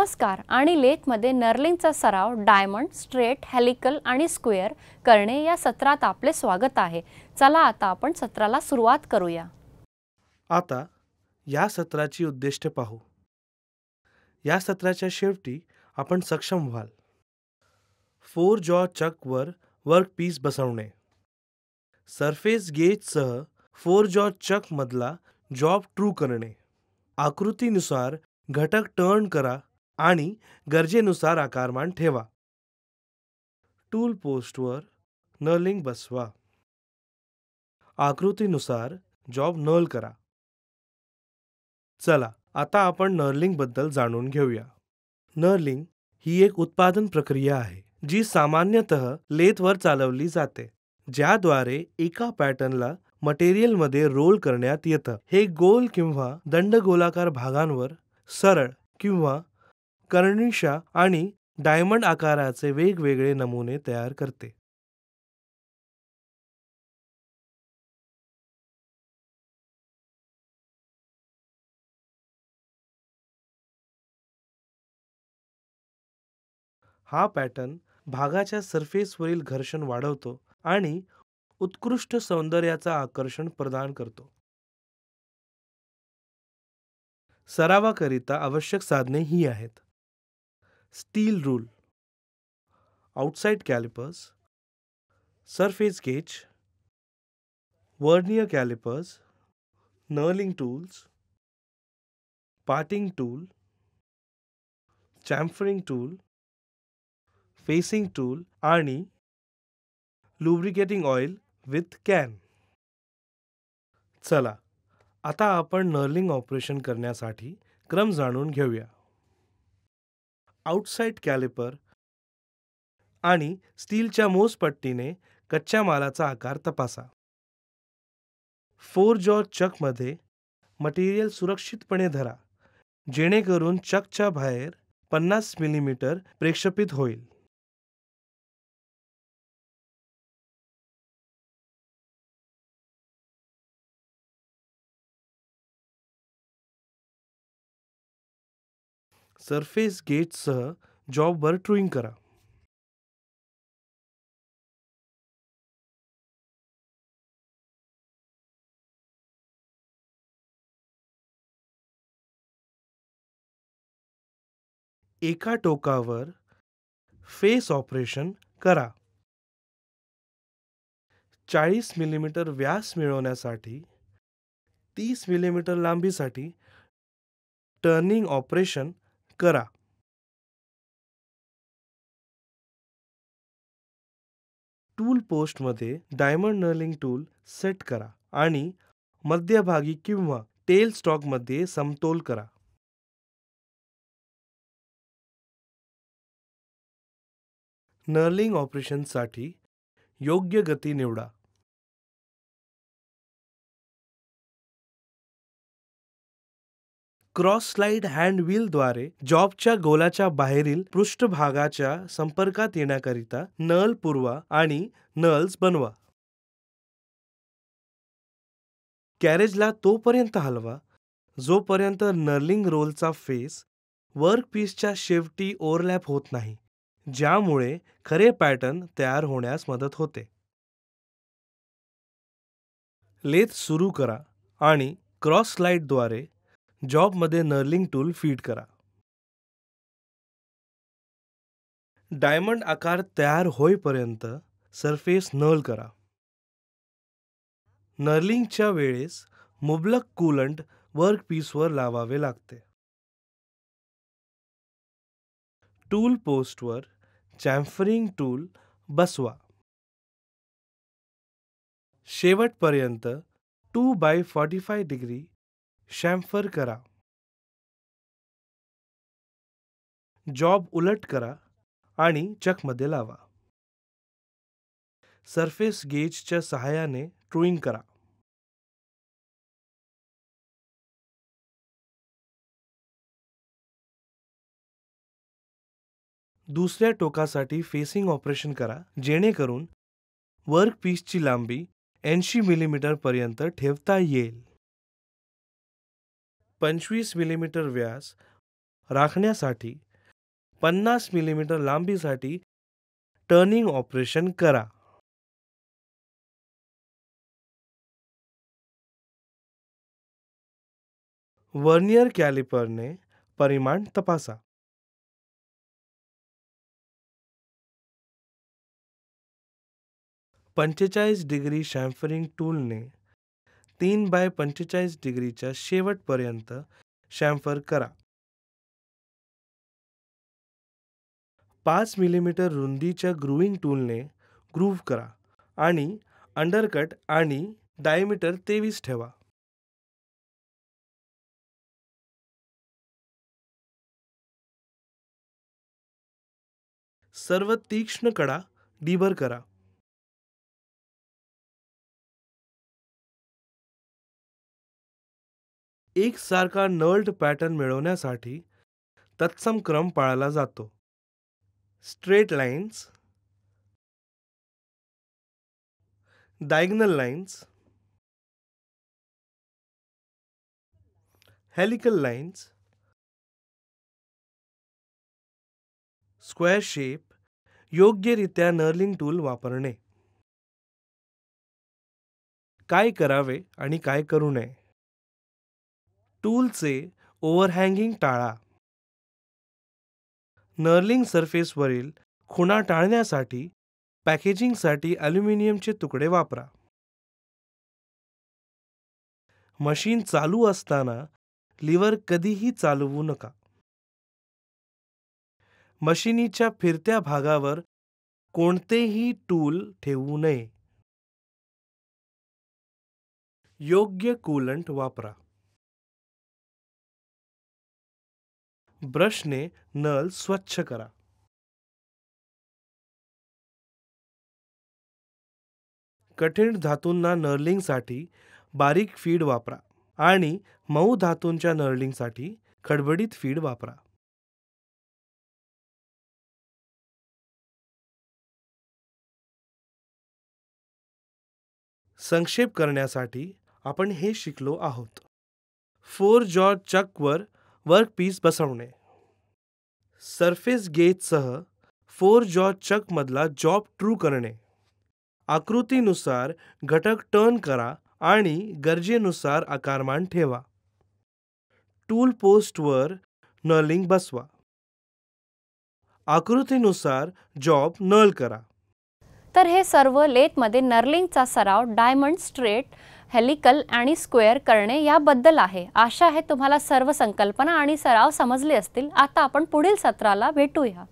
नमस्कार आणि लेथमध्ये नर्लिंगचा सराव डायमंड, स्ट्रेट, हेलिकल आणि स्क्वेअर करणे या सत्रात आपले स्वागत आहे। चला आता आपण सत्राला सुरुवात करूया। आता या सत्राची उद्दिष्टे पाहू। या सत्राच्या शेवटी आपण सक्षम व्हाल 4 जॉ चकवर वर्कपीस बसवणे, सरफेस गेजसह 4 जॉ चक मधला जॉब ट्रू करणे, आकृतीनुसार घटक टर्न करा आणि गरजेनुसार आकारमान ठेवा, टूल पोस्टवर नर्लिंग बसवा, आकृतीनुसार जॉब नर्ल करा। चला आता आपण नर्लिंग बद्दल जाणून घेऊया। नर्लिंग ही एक उत्पादन प्रक्रिया आहे जी सामान्यतः लेथवर चालवली जाते, ज्याद्वारे एका पॅटर्नला मटेरियलमध्ये रोल करण्यात येतं। हे गोल किंवा दंडगोलाकार भागांवर सरळ किंवा कर्णिशा आणि डायमंड आकाराचे वेगवेगळे नमुने तयार करते। हा पॅटर्न भागाच्या सरफेसवरील घर्षण वाढवतो आणि उत्कृष्ट सौंदर्याचा आकर्षण प्रदान करतो। सरावाकरिता आवश्यक साधने ही आहेत: steel rule, outside callipers, surface gauge, vernier callipers, knurling tools, parting tool, chamfering tool, facing tool आणि लुब्रिकेटिंग ऑइल विथ कॅन। चला आता आपण नर्लिंग ऑपरेशन करण्यासाठी क्रम जाणून घेऊया। आउटसाइड कॅलिपर आणि स्टीलच्या मोजपट्टीने कच्च्या मालाचा आकार तपासा। 4 जॉ चकमध्ये मटेरियल सुरक्षितपणे धरा, जेणेकरून चकच्या बाहेर 50 मिलीमीटर प्रक्षेपित होईल। सरफेस गेजसह जॉबवर ट्रूइंग करा। एका टोकावर फेस ऑपरेशन करा। 40 मिलीमीटर व्यास मिळवण्यासाठी 30 मिलीमीटर लांबीसाठी टर्निंग ऑपरेशन करा। टूल पोस्टमध्ये डायमंड नर्लिंग टूल सेट करा आणि मध्यभागी किंवा टेल स्टॉकमध्ये समतोल करा। नर्लिंग ऑपरेशनसाठी योग्य गती निवडा। क्रॉस स्लाइड हँड व्हीलद्वारे जॉबच्या गोलाच्या बाहेरील पृष्ठभागाच्या संपर्कात येण्याकरिता नळ पुरवा आणि नळ्स बनवा। कॅरेजला तोपर्यंत हलवा जोपर्यंत नर्लिंग रोलचा फेस वर्कपीसच्या शेवटी ओव्हरलॅप होत नाही, ज्यामुळे खरे पॅटर्न तयार होण्यास मदत होते। लेथ सुरू करा आणि क्रॉस स्लाइडद्वारे जॉबमध्ये नर्लिंग टूल फीड करा। डायमंड आकार तयार होईपर्यंत सरफेस नर्ल करा। नर्लिंगच्या वेळेस मुबलक कूलंट वर्कपीसवर लावावे लागते। टूल पोस्टवर चॅम्फरिंग टूल बसवा। शेवटपर्यंत 2x45 डिग्री शॅम्फर करा। जॉब उलट करा आणि चकमध्ये लावा। सरफेस गेजच्या सहाय्याने ट्रूइंग करा। दुसऱ्या टोकासाठी फेसिंग ऑपरेशन करा, जेणेकरून वर्कपीसची लांबी 80 मिलीमीटर पर्यंत ठेवता येईल। 25 मिलीमीटर व्यास राखण्यासाठी 50 मिलीमीटर लांबीसाठी टर्निंग ऑपरेशन करा. वर्नियर कॅलिपरने परिमाण तपासा. 45 डिग्री शॅम्फरिंग टूलने 3 बाय 45 डिग्रीच्या शेवटपर्यंत शॅम्फर करा. 5 मिलीमीटर रुंदीच्या ग्रूविंग टूलने ग्रूव्ह करा आणि अंडरकट आणि डायमीटर 23 ठेवा. सर्व तीक्ष्ण कडा डिबर करा. एकसारखा नर्ल्ड पॅटर्न मिळवण्यासाठी तत्सम क्रम पाळला जातो. Straight lines, diagonal lines, helical lines, square shape योग्यरित्या नर्लिंग टूल वापरणे. काय करावे आणि काय करू नये. टूलचे ओव्हरहँगिंग टाळा. नर्लिंग सरफेसवरील खुणा टाळण्यासाठी पॅकेजिंगसाठी ॲल्युमिनियमचे तुकडे वापरा. मशीन चालू असताना लिव्हर कधीही चालवू नका. मशिनीच्या फिरत्या भागावर कोणतेही टूल ठेवू नये. योग्य कूलंट वापरा. ब्रशने नळ स्वच्छ करा. कठीण धातूंना नर्लिंगसाठी बारीक फीड वापरा आणि मऊ धातूंच्या नर्लिंगसाठी खडबडीत फीड वापरा. संक्षेप करण्यासाठी आपण हे शिकलो आहोत. 4 जॉ चकवर वर्कपीस बसवणे. सरफेस गेजसह 4 जॉ चकमधला जॉब ट्रू करणे. आकृतीनुसार घटक टर्न करा आणि गरजेनुसार आकारमान ठेवा. टूल पोस्टवर नर्लिंग बसवा. आकृतीनुसार जॉब नर्ल करा. तर हे सर्व लेथमध्ये नर्लिंगचा सराव डायमंड, स्ट्रेट, हेलिकल आणि स्क्वेअर करणे याबद्दल आहे. आशा आहे तुम्हाला सर्व संकल्पना आणि सराव समजले असतील. आता आपण पुढील सत्राला भेटूया.